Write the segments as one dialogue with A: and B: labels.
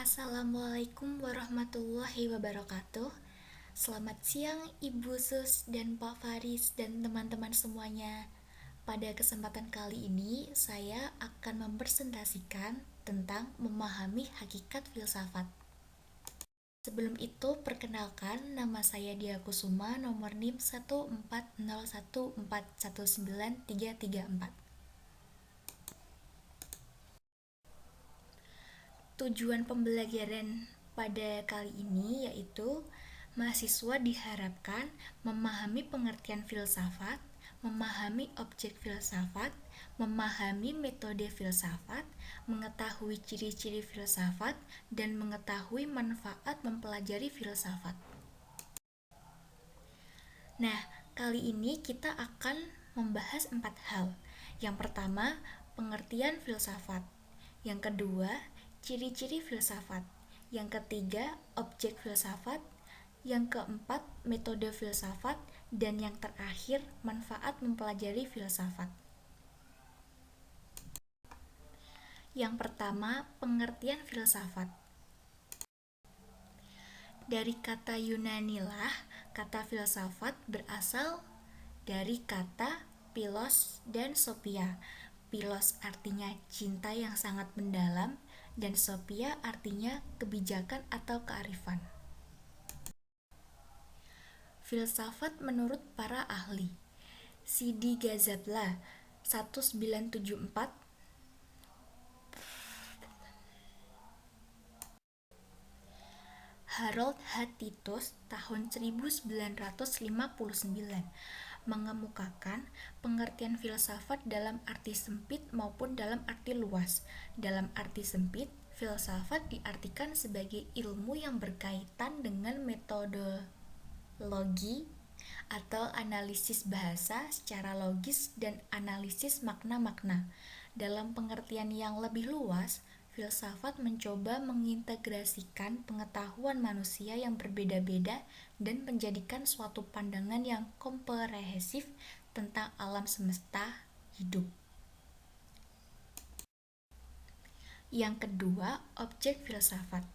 A: Assalamualaikum warahmatullahi wabarakatuh. Selamat siang Ibu Sus dan Pak Faris dan teman-teman semuanya. Pada kesempatan kali ini, saya akan mempresentasikan tentang memahami hakikat filsafat. Sebelum itu, perkenalkan, nama saya Dia Kusuma, nomor NIM 14014193334. Tujuan pembelajaran pada kali ini yaitu mahasiswa diharapkan memahami pengertian filsafat, memahami objek filsafat, memahami metode filsafat, mengetahui ciri-ciri filsafat, dan mengetahui manfaat mempelajari filsafat. Nah, kali ini kita akan membahas 4 hal. Yang pertama, pengertian filsafat. Yang kedua, ciri-ciri filsafat. Yang ketiga, objek filsafat. Yang keempat, metode filsafat. Dan yang terakhir, manfaat mempelajari filsafat. Yang pertama, pengertian filsafat. Dari kata Yunani lah, kata filsafat berasal dari kata philos dan sophia. Philos artinya cinta yang sangat mendalam, dan sophia artinya kebijakan atau kearifan. Filsafat menurut para ahli. Sidi Ghazali 1974, Harold H. Titus tahun 1959 mengemukakan pengertian filsafat dalam arti sempit maupun dalam arti luas. Dalam arti sempit, filsafat diartikan sebagai ilmu yang berkaitan dengan metodologi atau analisis bahasa secara logis dan analisis makna-makna. Dalam pengertian yang lebih luas, filsafat mencoba mengintegrasikan pengetahuan manusia yang berbeda-beda dan menjadikan suatu pandangan yang komprehensif tentang alam semesta hidup. Yang kedua, objek filsafat.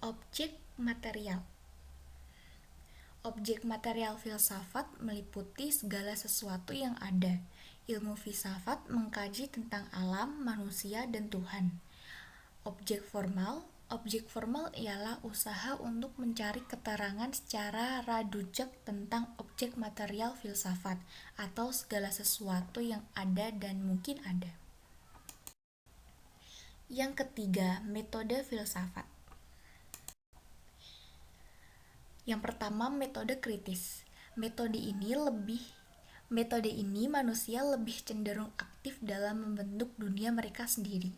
A: Objek material. Objek material filsafat meliputi segala sesuatu yang ada. Ilmu filsafat mengkaji tentang alam, manusia, dan Tuhan. Objek formal ialah usaha untuk mencari keterangan secara radujak tentang objek material filsafat atau segala sesuatu yang ada dan mungkin ada. Yang ketiga, metode filsafat. Yang pertama, metode kritis. Metode ini manusia lebih cenderung aktif dalam membentuk dunia mereka sendiri.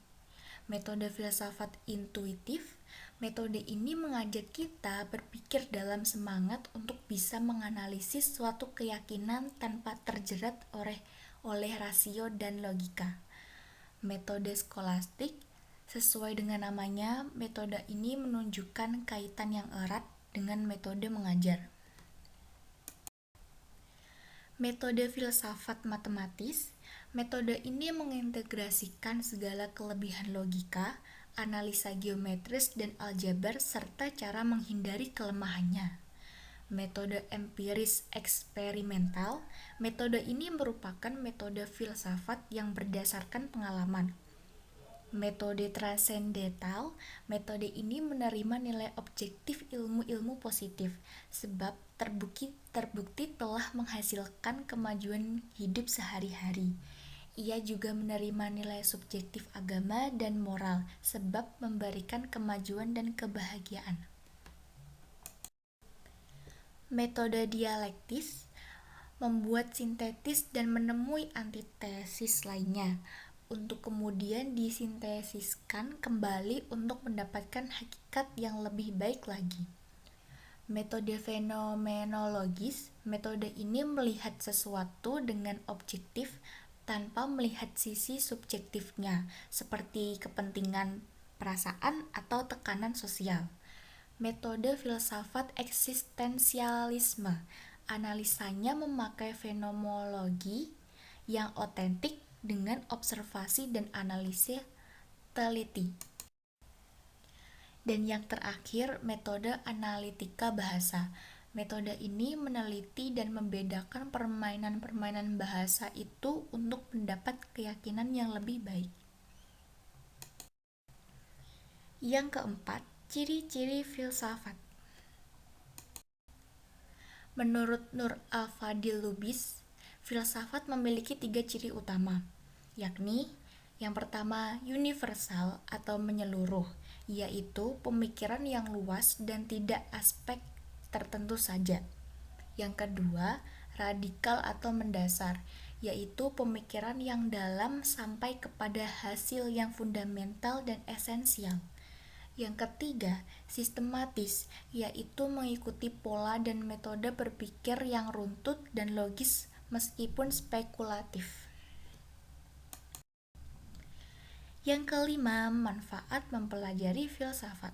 A: Metode filsafat intuitif. Metode ini mengajak kita berpikir dalam semangat untuk bisa menganalisis suatu keyakinan tanpa terjerat oleh rasio dan logika. Metode skolastik. Sesuai dengan namanya, metode ini menunjukkan kaitan yang erat dengan metode mengajar. Metode filsafat matematis. Metode ini mengintegrasikan segala kelebihan logika, analisa geometris dan aljabar serta cara menghindari kelemahannya. Metode empiris eksperimental. Metode ini merupakan metode filsafat yang berdasarkan pengalaman. Metode transendental. Metode ini menerima nilai objektif ilmu-ilmu positif sebab terbukti telah menghasilkan kemajuan hidup sehari-hari. Ia juga menerima nilai subjektif agama dan moral sebab memberikan kemajuan dan kebahagiaan. Metode dialektis membuat sintetis dan menemui antitesis lainnya untuk kemudian disintesiskan kembali untuk mendapatkan hakikat yang lebih baik lagi. Metode fenomenologis. Metode ini melihat sesuatu dengan objektif tanpa melihat sisi subjektifnya seperti kepentingan perasaan atau tekanan sosial. Metode filsafat eksistensialisme. Analisanya memakai fenomenologi yang otentik dengan observasi dan analisis teliti. Dan yang terakhir, metode analitika bahasa. Metode ini meneliti dan membedakan permainan-permainan bahasa itu untuk mendapat keyakinan yang lebih baik. Yang keempat, ciri-ciri filsafat. Menurut Nur Al-Fadil Lubis, filsafat memiliki 3 ciri utama, yakni yang pertama, universal atau menyeluruh, yaitu pemikiran yang luas dan tidak aspek tertentu saja. Yang kedua, radikal atau mendasar, yaitu pemikiran yang dalam sampai kepada hasil yang fundamental dan esensial. Yang ketiga, sistematis, yaitu mengikuti pola dan metode berpikir yang runtut dan logis meskipun spekulatif. Yang kelima, manfaat mempelajari filsafat.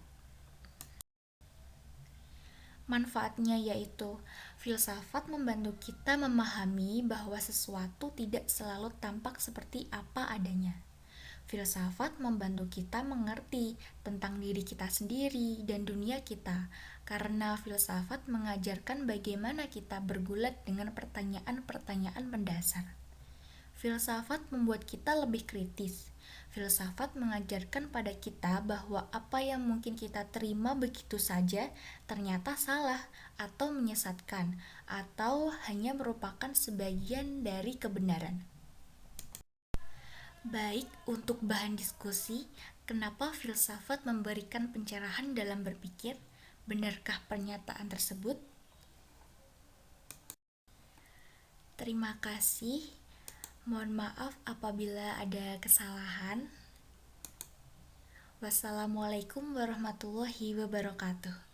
A: Manfaatnya yaitu, filsafat membantu kita memahami bahwa sesuatu tidak selalu tampak seperti apa adanya. Filsafat membantu kita mengerti tentang diri kita sendiri dan dunia kita, karena filsafat mengajarkan bagaimana kita bergulat dengan pertanyaan-pertanyaan mendasar. Filsafat membuat kita lebih kritis. Filsafat mengajarkan pada kita bahwa apa yang mungkin kita terima begitu saja ternyata salah atau menyesatkan, atau hanya merupakan sebagian dari kebenaran. Baik, untuk bahan diskusi, kenapa filsafat memberikan pencerahan dalam berpikir? Benarkah pernyataan tersebut? Terima kasih. Mohon maaf apabila ada kesalahan. Wassalamualaikum warahmatullahi wabarakatuh.